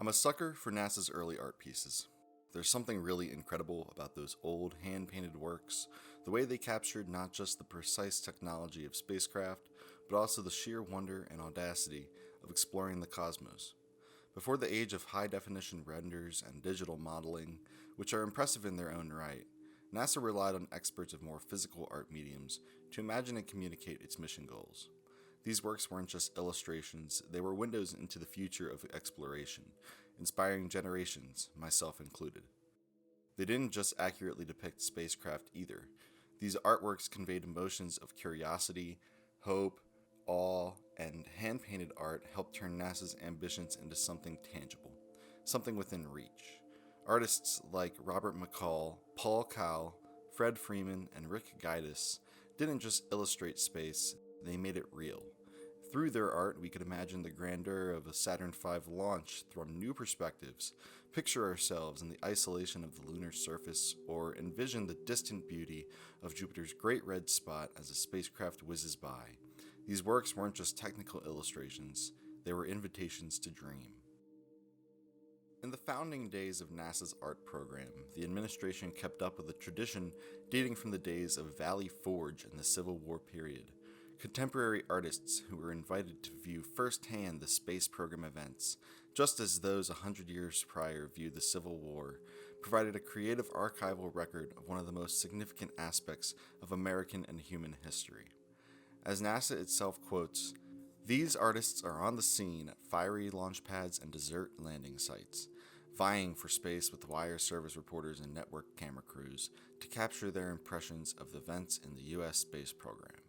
I'm a sucker for NASA's early art pieces. There's something really incredible about those old hand-painted works, the way they captured not just the precise technology of spacecraft, but also the sheer wonder and audacity of exploring the cosmos. Before the age of high-definition renders and digital modeling, which are impressive in their own right, NASA relied on experts of more physical art mediums to imagine and communicate its mission goals. These works weren't just illustrations, they were windows into the future of exploration, inspiring generations, myself included. They didn't just accurately depict spacecraft either. These artworks conveyed emotions of curiosity, hope, awe, and hand-painted art helped turn NASA's ambitions into something tangible, something within reach. Artists like Robert McCall, Paul Calle, Fred Freeman, and Rick Guidice didn't just illustrate space, they made it real. Through their art, we could imagine the grandeur of a Saturn V launch from new perspectives, picture ourselves in the isolation of the lunar surface, or envision the distant beauty of Jupiter's great red spot as the spacecraft whizzes by. These works weren't just technical illustrations, they were invitations to dream. In the founding days of NASA's art program, the administration kept up with a tradition dating from the days of Valley Forge in the Civil War period. Contemporary artists who were invited to view firsthand the space program events, just as those 100 years prior viewed the Civil War, provided a creative archival record of one of the most significant aspects of American and human history. As NASA itself quotes, "These artists are on the scene at fiery launch pads and desert landing sites, vying for space with wire service reporters and network camera crews to capture their impressions of the events in the U.S. space program."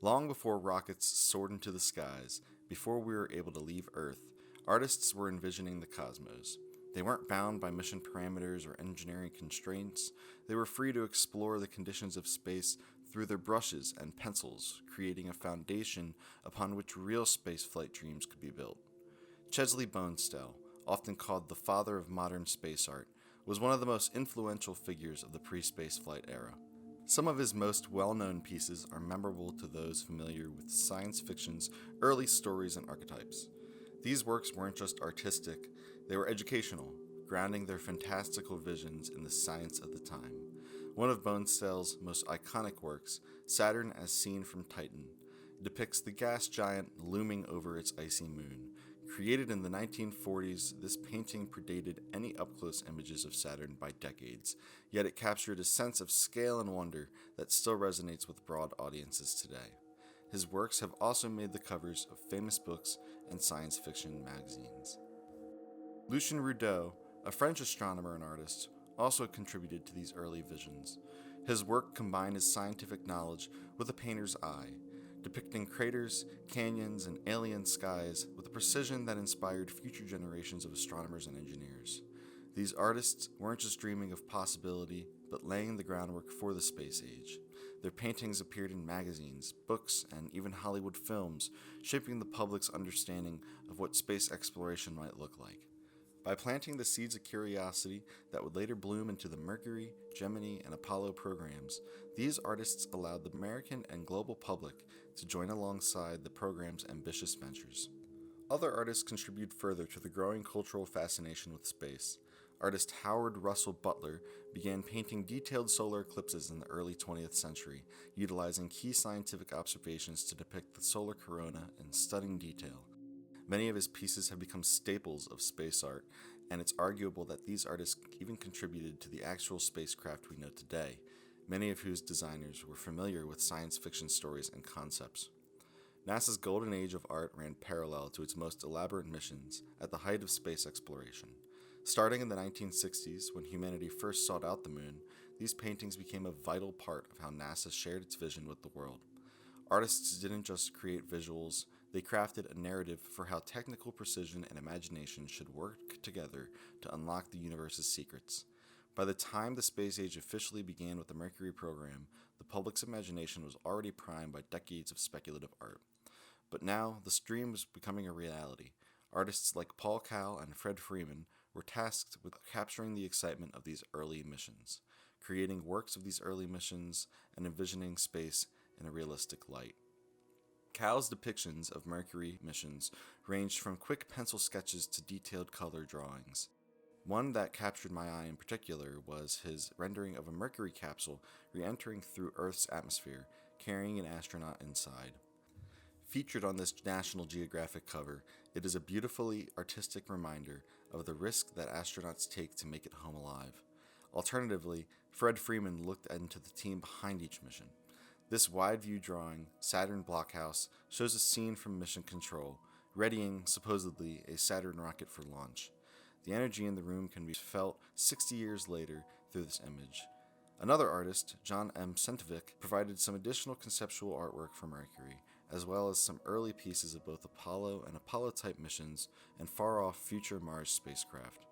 Long before rockets soared into the skies, before we were able to leave Earth, artists were envisioning the cosmos. They weren't bound by mission parameters or engineering constraints. They were free to explore the conditions of space through their brushes and pencils, creating a foundation upon which real spaceflight dreams could be built. Chesley Bonestell, often called the father of modern space art, was one of the most influential figures of the pre-spaceflight era. Some of his most well-known pieces are memorable to those familiar with science fiction's early stories and archetypes. These works weren't just artistic, they were educational, grounding their fantastical visions in the science of the time. One of Bonestell's most iconic works, Saturn as Seen from Titan, depicts the gas giant looming over its icy moon. Created in the 1940s, this painting predated any up-close images of Saturn by decades, yet it captured a sense of scale and wonder that still resonates with broad audiences today. His works have also made the covers of famous books and science fiction magazines. Lucien Rudeau, a French astronomer and artist, also contributed to these early visions. His work combined his scientific knowledge with a painter's eye, depicting craters, canyons, and alien skies with a precision that inspired future generations of astronomers and engineers. These artists weren't just dreaming of possibility, but laying the groundwork for the space age. Their paintings appeared in magazines, books, and even Hollywood films, shaping the public's understanding of what space exploration might look like. By planting the seeds of curiosity that would later bloom into the Mercury, Gemini, and Apollo programs, these artists allowed the American and global public to join alongside the program's ambitious ventures. Other artists contributed further to the growing cultural fascination with space. Artist Howard Russell Butler began painting detailed solar eclipses in the early 20th century, utilizing key scientific observations to depict the solar corona in stunning detail. Many of his pieces have become staples of space art, and it's arguable that these artists even contributed to the actual spacecraft we know today, many of whose designers were familiar with science fiction stories and concepts. NASA's golden age of art ran parallel to its most elaborate missions at the height of space exploration. Starting in the 1960s, when humanity first sought out the moon, these paintings became a vital part of how NASA shared its vision with the world. Artists didn't just create visuals, they crafted a narrative for how technical precision and imagination should work together to unlock the universe's secrets. By the time the space age officially began with the Mercury program, the public's imagination was already primed by decades of speculative art. But now, the dream was becoming a reality. Artists like Paul Calle and Fred Freeman were tasked with capturing the excitement of these early missions, creating works of these early missions, and envisioning space in a realistic light. Cal's depictions of Mercury missions ranged from quick pencil sketches to detailed color drawings. One that captured my eye in particular was his rendering of a Mercury capsule re-entering through Earth's atmosphere, carrying an astronaut inside. Featured on this National Geographic cover, it is a beautifully artistic reminder of the risk that astronauts take to make it home alive. Alternatively, Fred Freeman looked into the team behind each mission. This wide-view drawing, Saturn Blockhouse, shows a scene from Mission Control, readying, supposedly, a Saturn rocket for launch. The energy in the room can be felt 60 years later through this image. Another artist, John M. Sentovic, provided some additional conceptual artwork for Mercury, as well as some early pieces of both Apollo and Apollo-type missions and far-off future Mars spacecraft.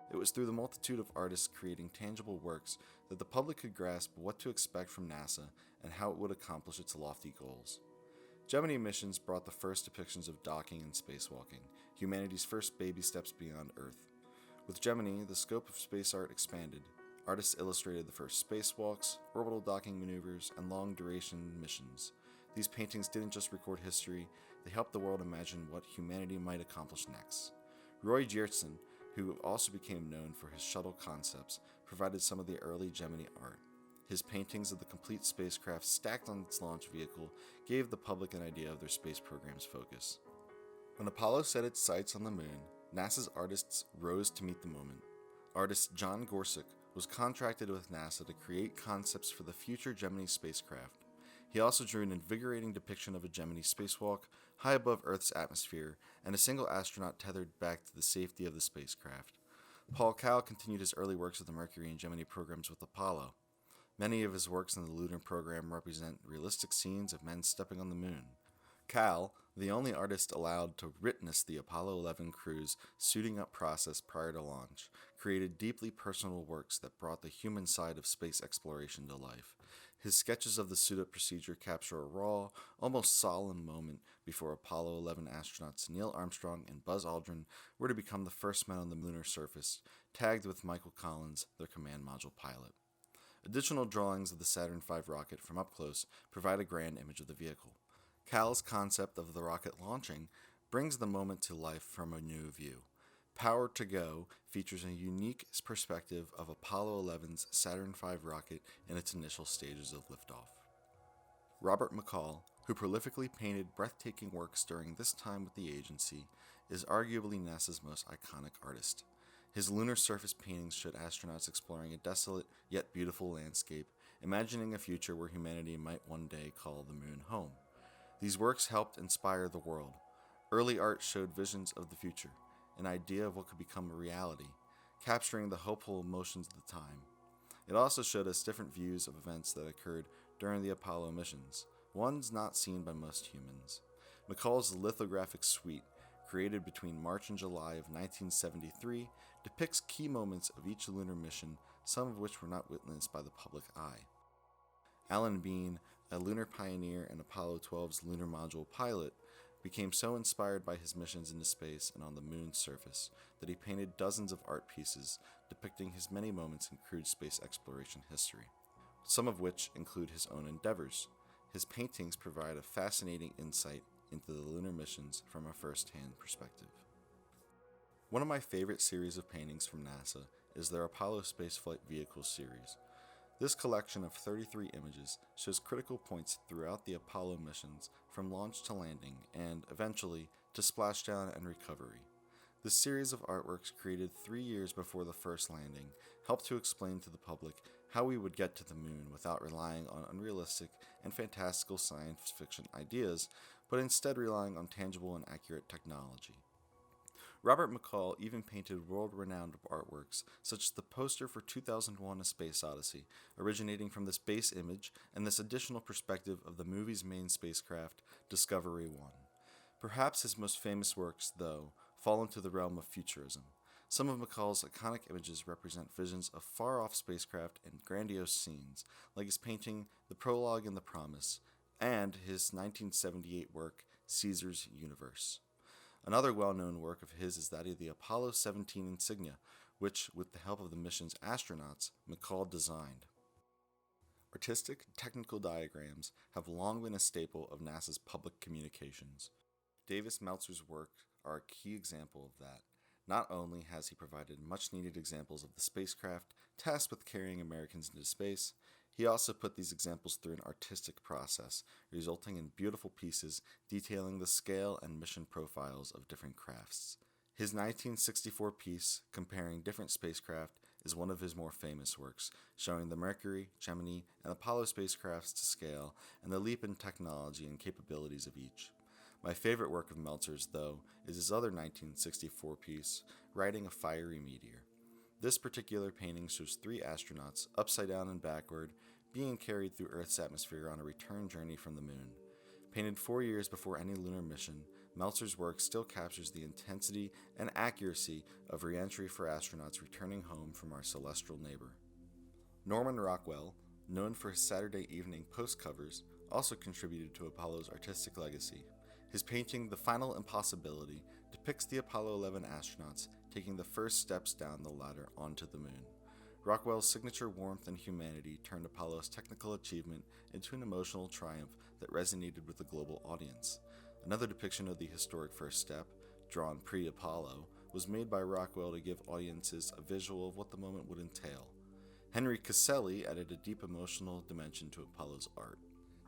It was through the multitude of artists creating tangible works that the public could grasp what to expect from NASA and how it would accomplish its lofty goals. Gemini missions brought the first depictions of docking and spacewalking, humanity's first baby steps beyond Earth. With Gemini, the scope of space art expanded. Artists illustrated the first spacewalks, orbital docking maneuvers, and long-duration missions. These paintings didn't just record history, they helped the world imagine what humanity might accomplish next. Roy Geertsen, who also became known for his shuttle concepts, provided some of the early Gemini art. His paintings of the complete spacecraft stacked on its launch vehicle gave the public an idea of their space program's focus. When Apollo set its sights on the moon, NASA's artists rose to meet the moment. Artist John Gorsuch was contracted with NASA to create concepts for the future Gemini spacecraft. He also drew an invigorating depiction of a Gemini spacewalk high above Earth's atmosphere and a single astronaut tethered back to the safety of the spacecraft. Paul Calle continued his early works of the Mercury and Gemini programs with Apollo. Many of his works in the lunar program represent realistic scenes of men stepping on the moon. Calle, the only artist allowed to witness the Apollo 11 crew's suiting up process prior to launch, created deeply personal works that brought the human side of space exploration to life. His sketches of the suit-up procedure capture a raw, almost solemn moment before Apollo 11 astronauts Neil Armstrong and Buzz Aldrin were to become the first men on the lunar surface, tagged with Michael Collins, their command module pilot. Additional drawings of the Saturn V rocket from up close provide a grand image of the vehicle. Cal's concept of the rocket launching brings the moment to life from a new view. Power to Go features a unique perspective of Apollo 11's Saturn V rocket in its initial stages of liftoff. Robert McCall, who prolifically painted breathtaking works during this time with the agency, is arguably NASA's most iconic artist. His lunar surface paintings showed astronauts exploring a desolate yet beautiful landscape, imagining a future where humanity might one day call the moon home. These works helped inspire the world. Early art showed visions of the future, an idea of what could become a reality, capturing the hopeful emotions of the time. It also showed us different views of events that occurred during the Apollo missions, ones not seen by most humans. McCall's lithographic suite, created between March and July of 1973, depicts key moments of each lunar mission, some of which were not witnessed by the public eye. Alan Bean, a lunar pioneer and Apollo 12's lunar module pilot, became so inspired by his missions into space and on the moon's surface that he painted dozens of art pieces depicting his many moments in crewed space exploration history, some of which include his own endeavors. His paintings provide a fascinating insight into the lunar missions from a first-hand perspective. One of my favorite series of paintings from NASA is their Apollo spaceflight vehicle series. This collection of 33 images shows critical points throughout the Apollo missions from launch to landing and, eventually, to splashdown and recovery. This series of artworks, created 3 years before the first landing, helped to explain to the public how we would get to the moon without relying on unrealistic and fantastical science fiction ideas, but instead relying on tangible and accurate technology. Robert McCall even painted world-renowned artworks, such as the poster for 2001: A Space Odyssey, originating from this base image and this additional perspective of the movie's main spacecraft, Discovery 1. Perhaps his most famous works, though, fall into the realm of futurism. Some of McCall's iconic images represent visions of far-off spacecraft and grandiose scenes, like his painting The Prologue and the Promise, and his 1978 work, Caesar's Universe. Another well-known work of his is that of the Apollo 17 insignia, which, with the help of the mission's astronauts, McCall designed. Artistic, technical diagrams have long been a staple of NASA's public communications. Davis Meltzer's work are a key example of that. Not only has he provided much-needed examples of the spacecraft tasked with carrying Americans into space, he also put these examples through an artistic process, resulting in beautiful pieces detailing the scale and mission profiles of different crafts. His 1964 piece, comparing different spacecraft, is one of his more famous works, showing the Mercury, Gemini, and Apollo spacecrafts to scale and the leap in technology and capabilities of each. My favorite work of Meltzer's, though, is his other 1964 piece, Riding a Fiery Meteor. This particular painting shows 3 astronauts, upside down and backward, being carried through Earth's atmosphere on a return journey from the moon. Painted 4 years before any lunar mission, Meltzer's work still captures the intensity and accuracy of re-entry for astronauts returning home from our celestial neighbor. Norman Rockwell, known for his Saturday Evening Post covers, also contributed to Apollo's artistic legacy. His painting The Final Impossibility depicts the Apollo 11 astronauts taking the first steps down the ladder onto the moon. Rockwell's signature warmth and humanity turned Apollo's technical achievement into an emotional triumph that resonated with the global audience. Another depiction of the historic first step, drawn pre-Apollo, was made by Rockwell to give audiences a visual of what the moment would entail. Henry Calle added a deep emotional dimension to Apollo's art.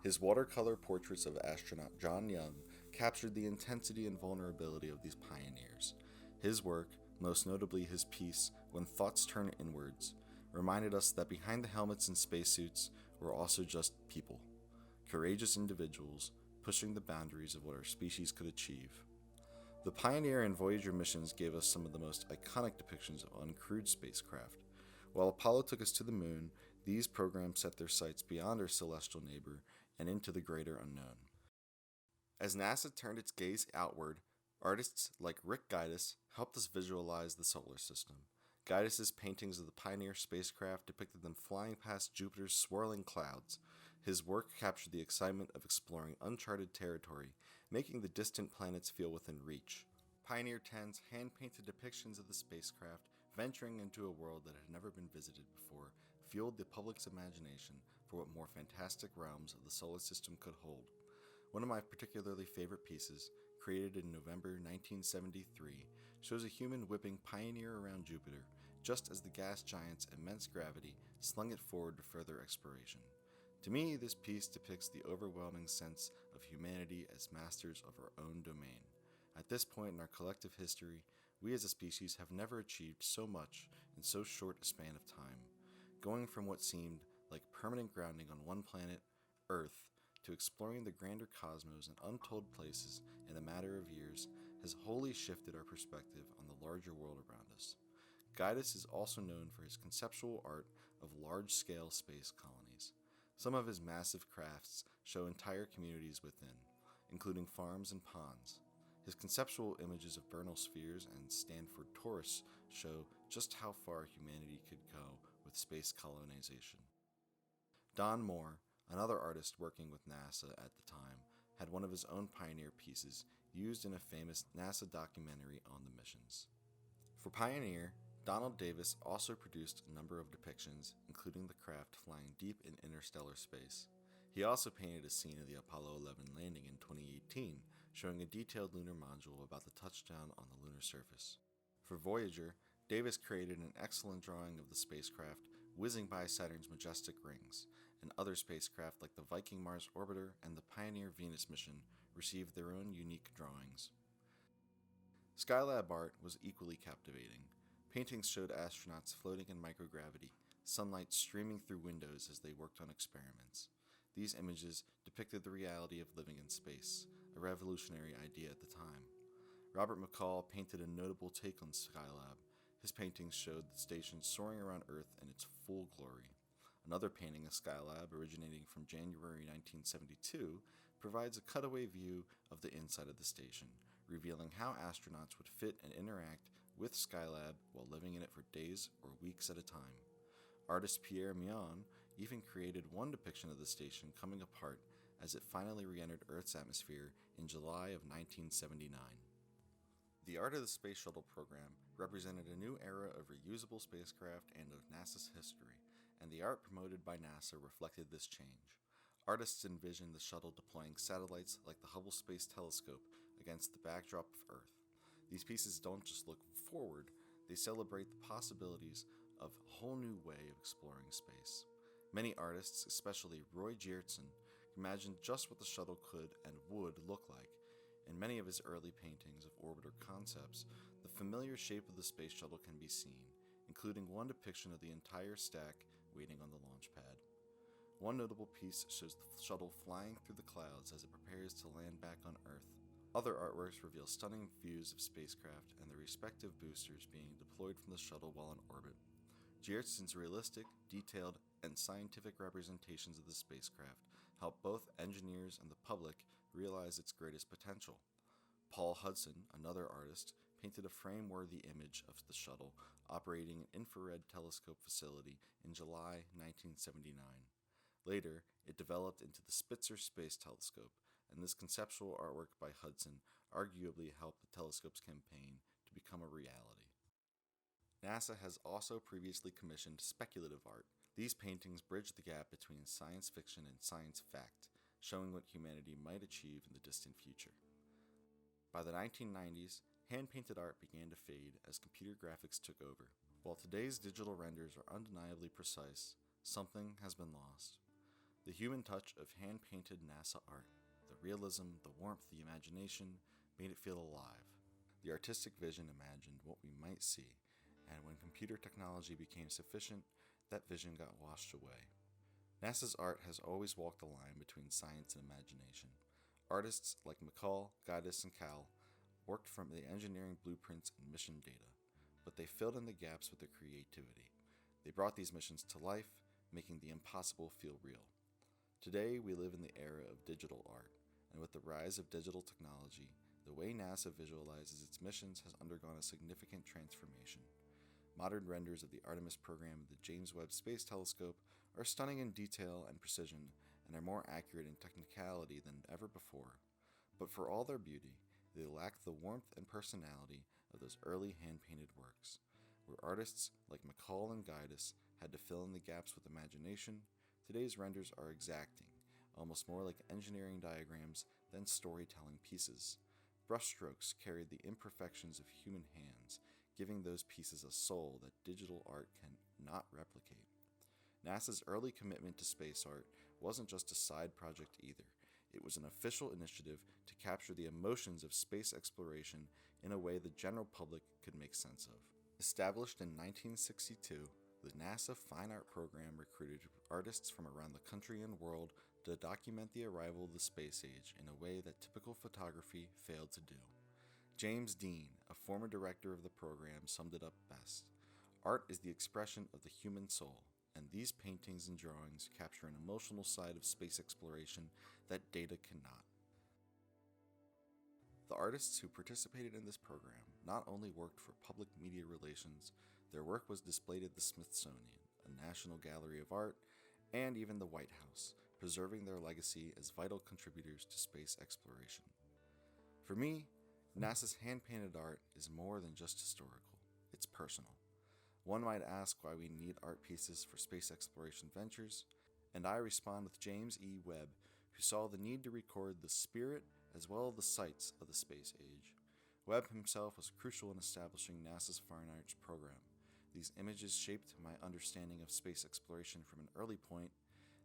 His watercolor portraits of astronaut John Young captured the intensity and vulnerability of these pioneers. His work, most notably his piece, When Thoughts Turn Inwards, reminded us that behind the helmets and spacesuits were also just people, courageous individuals pushing the boundaries of what our species could achieve. The Pioneer and Voyager missions gave us some of the most iconic depictions of uncrewed spacecraft. While Apollo took us to the moon, these programs set their sights beyond our celestial neighbor and into the greater unknown. As NASA turned its gaze outward, artists like Rick Guidice helped us visualize the solar system. Guidice's paintings of the Pioneer spacecraft depicted them flying past Jupiter's swirling clouds. His work captured the excitement of exploring uncharted territory, making the distant planets feel within reach. Pioneer 10's hand-painted depictions of the spacecraft venturing into a world that had never been visited before fueled the public's imagination for what more fantastic realms of the solar system could hold. One of my particularly favorite pieces, created in November 1973, shows a human whipping Pioneer around Jupiter, just as the gas giant's immense gravity slung it forward to further exploration. To me, this piece depicts the overwhelming sense of humanity as masters of our own domain. At this point in our collective history, we as a species have never achieved so much in so short a span of time. Going from what seemed like permanent grounding on one planet, Earth, to exploring the grander cosmos and untold places in a matter of years has wholly shifted our perspective on the larger world around us. Guidice is also known for his conceptual art of large-scale space colonies. Some of his massive crafts show entire communities within, including farms and ponds. His conceptual images of vernal spheres and Stanford Torus show just how far humanity could go with space colonization. Don Moore, another artist working with NASA at the time, had one of his own Pioneer pieces used in a famous NASA documentary on the missions. For Pioneer, Donald Davis also produced a number of depictions, including the craft flying deep in interstellar space. He also painted a scene of the Apollo 11 landing in 2018, showing a detailed lunar module about the touchdown on the lunar surface. For Voyager, Davis created an excellent drawing of the spacecraft whizzing by Saturn's majestic rings, and other spacecraft like the Viking Mars Orbiter and the Pioneer Venus mission received their own unique drawings. Skylab art was equally captivating. Paintings showed astronauts floating in microgravity, sunlight streaming through windows as they worked on experiments. These images depicted the reality of living in space, a revolutionary idea at the time. Robert McCall painted a notable take on Skylab. His paintings showed the station soaring around Earth in its full glory. Another painting of Skylab, originating from January 1972, provides a cutaway view of the inside of the station, revealing how astronauts would fit and interact with Skylab while living in it for days or weeks at a time. Artist Pierre Mion even created one depiction of the station coming apart as it finally re-entered Earth's atmosphere in July of 1979. The art of the Space Shuttle program represented a new era of reusable spacecraft and of NASA's history, and the art promoted by NASA reflected this change. Artists envisioned the shuttle deploying satellites like the Hubble Space Telescope against the backdrop of Earth. These pieces don't just look forward, they celebrate the possibilities of a whole new way of exploring space. Many artists, especially Roy Geertsen, imagined just what the shuttle could and would look like. In many of his early paintings of orbiter concepts, the familiar shape of the space shuttle can be seen, including one depiction of the entire stack waiting on the launch pad. One notable piece shows the shuttle flying through the clouds as it prepares to land back on Earth. Other artworks reveal stunning views of spacecraft and their respective boosters being deployed from the shuttle while in orbit. Geertsen's realistic, detailed, and scientific representations of the spacecraft help both engineers and the public realize its greatest potential. Paul Hudson, another artist, painted a frame-worthy image of the shuttle operating an infrared telescope facility in July 1979. Later, it developed into the Spitzer Space Telescope, and this conceptual artwork by Hudson arguably helped the telescope's campaign to become a reality. NASA has also previously commissioned speculative art. These paintings bridge the gap between science fiction and science fact, showing what humanity might achieve in the distant future. By the 1990s, hand-painted art began to fade as computer graphics took over. While today's digital renders are undeniably precise, something has been lost. The human touch of hand-painted NASA art, the realism, the warmth, the imagination, made it feel alive. The artistic vision imagined what we might see, and when computer technology became sufficient, that vision got washed away. NASA's art has always walked the line between science and imagination. Artists like McCall, Guidice, and Calle worked from the engineering blueprints and mission data, but they filled in the gaps with their creativity. They brought these missions to life, making the impossible feel real. Today, we live in the era of digital art, and with the rise of digital technology, the way NASA visualizes its missions has undergone a significant transformation. Modern renders of the Artemis program of the James Webb Space Telescope are stunning in detail and precision, and are more accurate in technicality than ever before. But for all their beauty, they lack the warmth and personality of those early hand-painted works, where artists like McCall and Guidice had to fill in the gaps with imagination. Today's renders are exacting, almost more like engineering diagrams than storytelling pieces. Brushstrokes carried the imperfections of human hands, giving those pieces a soul that digital art can not replicate. NASA's early commitment to space art wasn't just a side project either. It was an official initiative to capture the emotions of space exploration in a way the general public could make sense of. Established in 1962, the NASA Fine Art Program recruited artists from around the country and world to document the arrival of the space age in a way that typical photography failed to do. James Dean, a former director of the program, summed it up best. Art is the expression of the human soul, and these paintings and drawings capture an emotional side of space exploration that data cannot. The artists who participated in this program not only worked for public media relations, their work was displayed at the Smithsonian, a national gallery of art, and even the White House, preserving their legacy as vital contributors to space exploration. For me, NASA's hand-painted art is more than just historical, it's personal. One might ask why we need art pieces for space exploration ventures, and I respond with James E. Webb, who saw the need to record the spirit as well as the sights of the space age. Webb himself was crucial in establishing NASA's Fine Arts program. These images shaped my understanding of space exploration from an early point.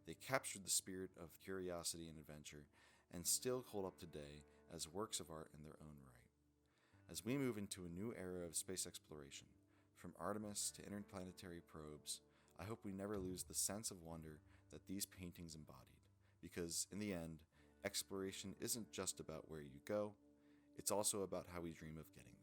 They captured the spirit of curiosity and adventure, and still hold up today as works of art in their own right. As we move into a new era of space exploration, from Artemis to interplanetary probes, I hope we never lose the sense of wonder that these paintings embodied, because in the end, exploration isn't just about where you go, it's also about how we dream of getting